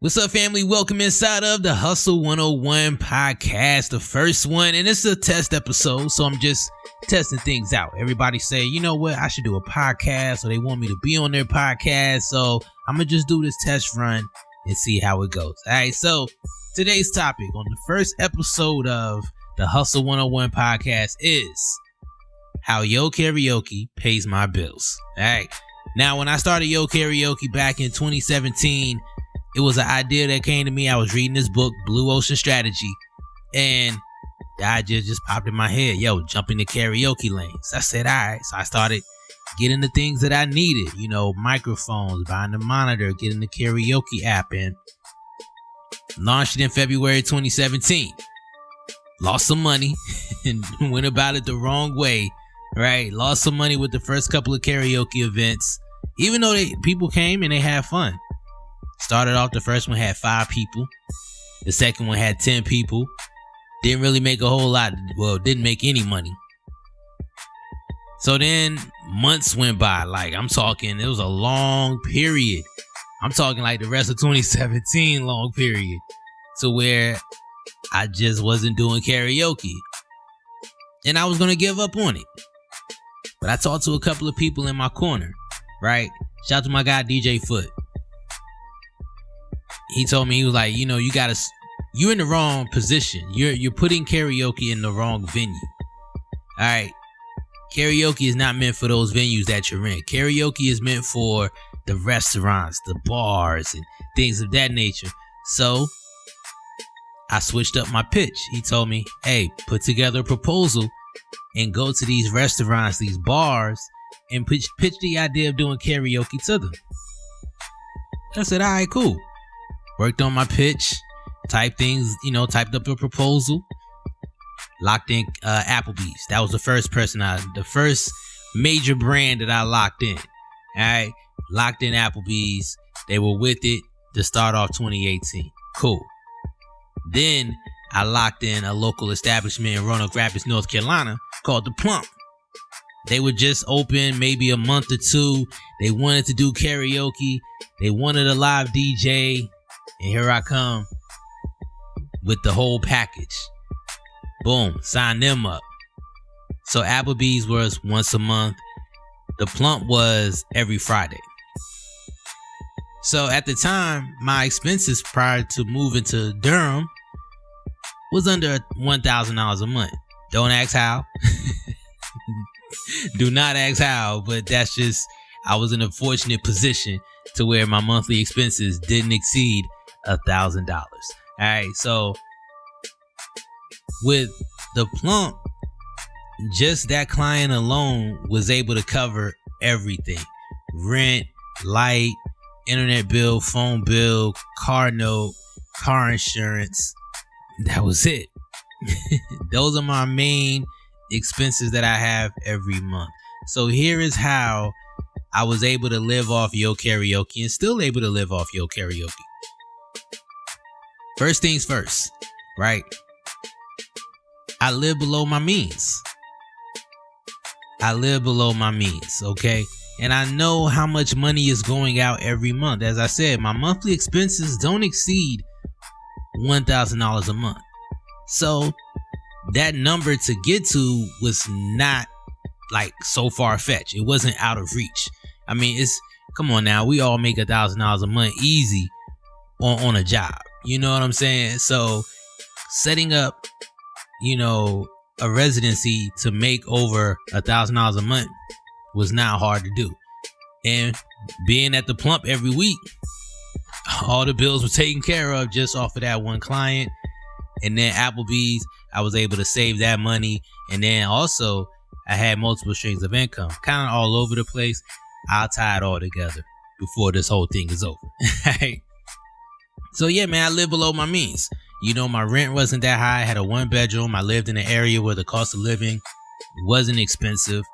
What's up, family? Welcome inside of the Hustle 101 podcast, the first one, and it's a test episode, so I'm just testing things out. Everybody say, you know what, I should do a podcast, or they want me to be on their podcast, so I'm gonna just do this test run and see how it goes. All right, so today's topic on the first episode of the Hustle 101 podcast is how YoKaraoke pays my bills. All right, now when I started YoKaraoke back in 2017, it was an idea that came to me. I was reading this book, Blue Ocean Strategy, and the idea just popped in my head. Yo, jump into karaoke lanes. I said, all right. So I started getting the things that I needed, microphones, buying the monitor, getting the karaoke app, and launched it in February 2017. Lost some money and went about it the wrong way, right? Lost some money with the first couple of karaoke events, even though people came and they had fun. Started off, the first one had 5 people. The second one had 10 people. Didn't really make a whole lot. Well, didn't make any money. So then months went by. Like, I'm talking, it was a long period. I'm talking like the rest of 2017 long period. To where I just wasn't doing karaoke. And I was going to give up on it. But I talked to a couple of people in my corner, right? Shout out to my guy, DJ Foot. He told me, he was like, you're in the wrong position. You're putting karaoke in the wrong venue. All right. Karaoke is not meant for those venues that you're in. Karaoke is meant for the restaurants, the bars, and things of that nature. So I switched up my pitch. He told me, hey, put together a proposal and go to these restaurants, these bars, and pitch the idea of doing karaoke to them. I said, all right, cool. Worked on my pitch, typed up a proposal, locked in Applebee's. That was the first major brand that I locked in. All right, locked in Applebee's. They were with it to start off 2018. Cool. Then I locked in a local establishment in Roanoke Rapids, North Carolina called The Plump. They were just open maybe a month or two. They wanted to do karaoke. They wanted a live DJ. And here I come with the whole package. Boom, sign them up. So Applebee's was once a month. The Plump was every Friday. So at the time, my expenses prior to moving to Durham was under $1,000 a month. Don't ask how. Do not ask how, but that's just, I was in a fortunate position to where my monthly expenses didn't exceed $1,000. All right, so with the Plump, just that client alone was able to cover everything: rent, light, internet bill, phone bill, car note, car insurance. That was it. Those are my main expenses that I have every month. So here is how I was able to live off YoKaraoke and still able to live off YoKaraoke. First things first, right? I live below my means. Okay? And I know how much money is going out every month. As I said, my monthly expenses don't exceed $1,000 a month. So that number to get to was not like so far-fetched. It wasn't out of reach. I mean, come on now, we all make $1,000 a month easy on a job. You know what I'm saying? So setting up, a residency to make over $1,000 a month was not hard to do. And being at the Plump every week, all the bills were taken care of just off of that one client. And then Applebee's, I was able to save that money. And then also I had multiple streams of income, kind of all over the place. I'll tie it all together before this whole thing is over. Right? So yeah, man, I live below my means. My rent wasn't that high. I had a 1-bedroom. I lived in an area where the cost of living wasn't expensive.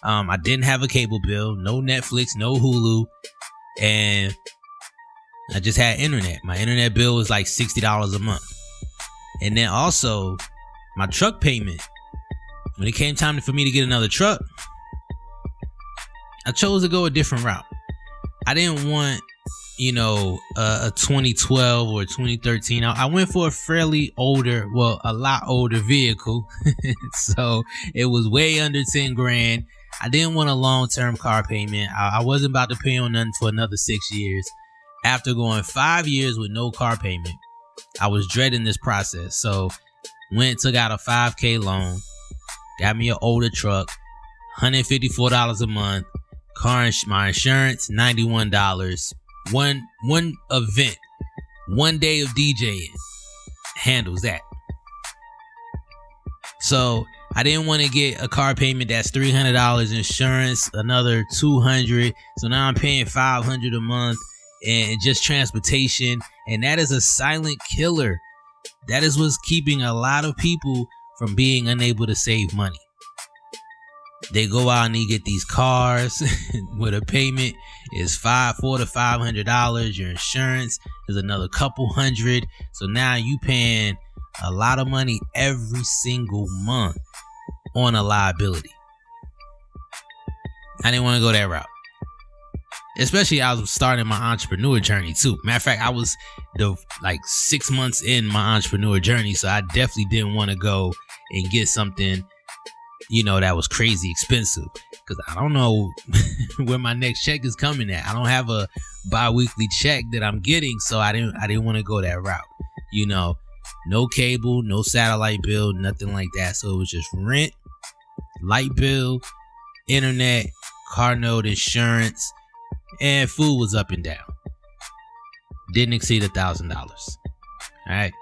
I didn't have a cable bill, no Netflix, no Hulu, and I just had internet. My internet bill was like $60 a month. And then also my truck payment. When it came time for me to get another truck, I chose to go a different route. I didn't want a 2012 or 2013. I went for a fairly a lot older vehicle. So it was way under 10 grand. I didn't want a long-term car payment. I wasn't about to pay on nothing for another 6 years. After going 5 years with no car payment, I was dreading this process. So took out a $5,000 loan, got me an older truck, $154 a month, my insurance, $91. One event, 1 day of DJing handles that. So I didn't want to get a car payment that's $300, insurance another $200. So now I'm paying $500 a month and just transportation, and that is a silent killer. That is what's keeping a lot of people from being unable to save money. They go out and they get these cars with a payment is $400 to $500. Your insurance is another couple hundred. So now you paying a lot of money every single month on a liability. I didn't want to go that route. Especially I was starting my entrepreneur journey too. Matter of fact, I was 6 months in my entrepreneur journey. So I definitely didn't want to go and get something that was crazy expensive, because I don't know where my next check is coming at. I don't have a bi-weekly check that I'm getting, so I didn't want to go that route. No cable, no satellite bill, nothing like that. So it was just rent, light bill, internet, car note, insurance, and food was up and down. Didn't exceed $1,000. All right.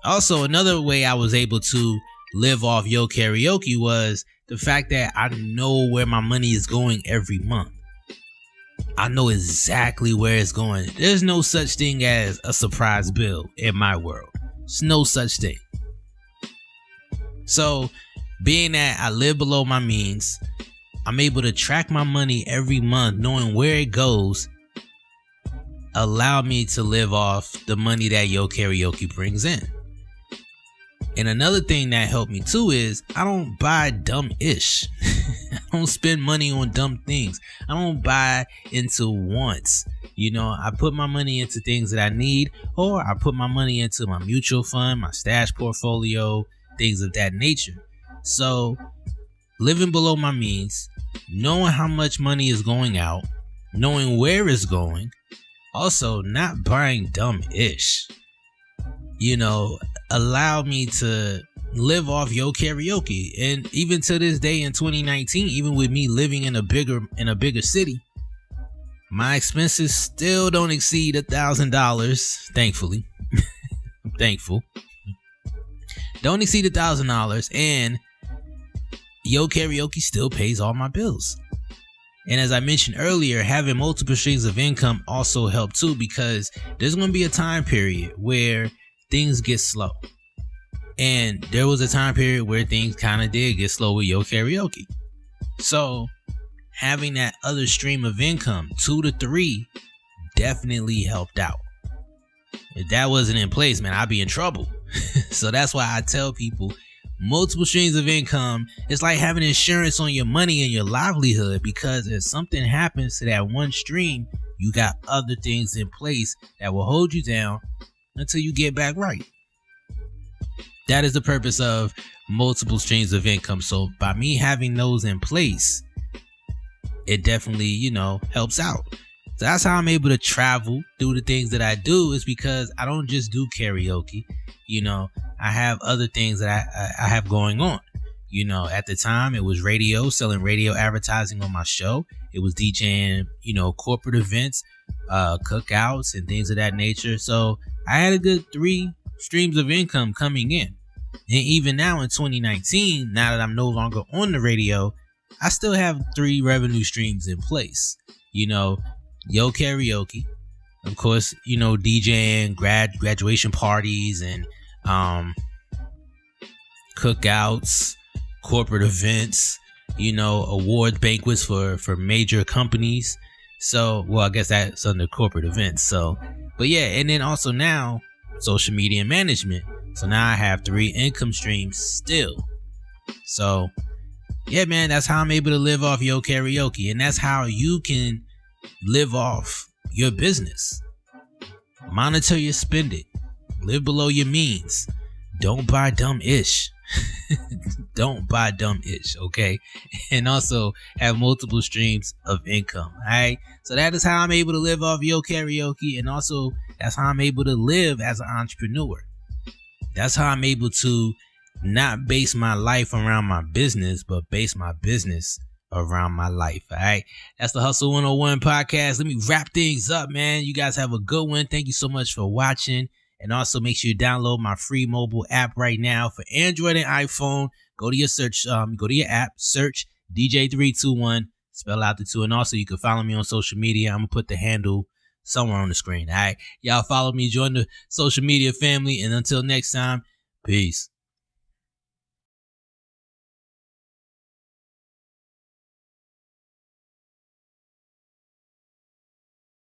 Also, another way I was able to live off YoKaraoke was the fact that I know where my money is going every month. I know exactly where it's going. There's no such thing as a surprise bill in my world. There's no such thing. So, being that I live below my means, I'm able to track my money every month, knowing where it goes, allow me to live off the money that YoKaraoke brings in. And another thing that helped me too is I don't buy dumb-ish. I don't spend money on dumb things. I don't buy into wants. I put my money into things that I need, or I put my money into my mutual fund, my stash portfolio, things of that nature. So living below my means, knowing how much money is going out, knowing where it's going, also not buying dumb-ish, allowed me to live off YoKaraoke. And even to this day in 2019, even with me living in a bigger city, my expenses still don't exceed $1,000. Thankfully. I'm thankful. Don't exceed $1,000, and YoKaraoke still pays all my bills. And as I mentioned earlier, having multiple streams of income also helped too, because there's going to be a time period where things get slow. And there was a time period where things kind of did get slow with YoKaraoke. So having that other stream of income, 2 to 3, definitely helped out. If that wasn't in place, man, I'd be in trouble. So that's why I tell people, multiple streams of income, it's like having insurance on your money and your livelihood, because if something happens to that one stream, you got other things in place that will hold you down until you get back right. That is the purpose of multiple streams of income. So by me having those in place, it definitely, helps out. So that's how I'm able to travel, do the things that I do, is because I don't just do karaoke. I have other things that I have going on. At the time it was radio, selling radio advertising on my show. It was DJing, corporate events, cookouts and things of that nature. So I had a good 3 streams of income coming in. And even now in 2019, now that I'm no longer on the radio, I still have 3 revenue streams in place. YoKaraoke, of course, DJing graduation parties and cookouts, corporate events, award banquets for major companies. So, well, I guess that's under corporate events. So, but yeah, and then also now social media management. So now I have 3 income streams still. So yeah, man, that's how I'm able to live off YoKaraoke. And that's how you can live off your business. Monitor your spending. Live below your means. Don't buy dumb ish. Don't buy dumb ish, okay? And also have multiple streams of income. Alright. So that is how I'm able to live off YoKaraoke, and also that's how I'm able to live as an entrepreneur. That's how I'm able to not base my life around my business, but base my business around my life. All right. That's the Hustle 101 podcast. Let me wrap things up, man. You guys have a good one. Thank you so much for watching. And also make sure you download my free mobile app right now for Android and iPhone. Go to your go to your app, search DJ321, spell out the 2. And also you can follow me on social media. I'm gonna put the handle somewhere on the screen. All right. Y'all follow me, join the social media family. And until next time, peace.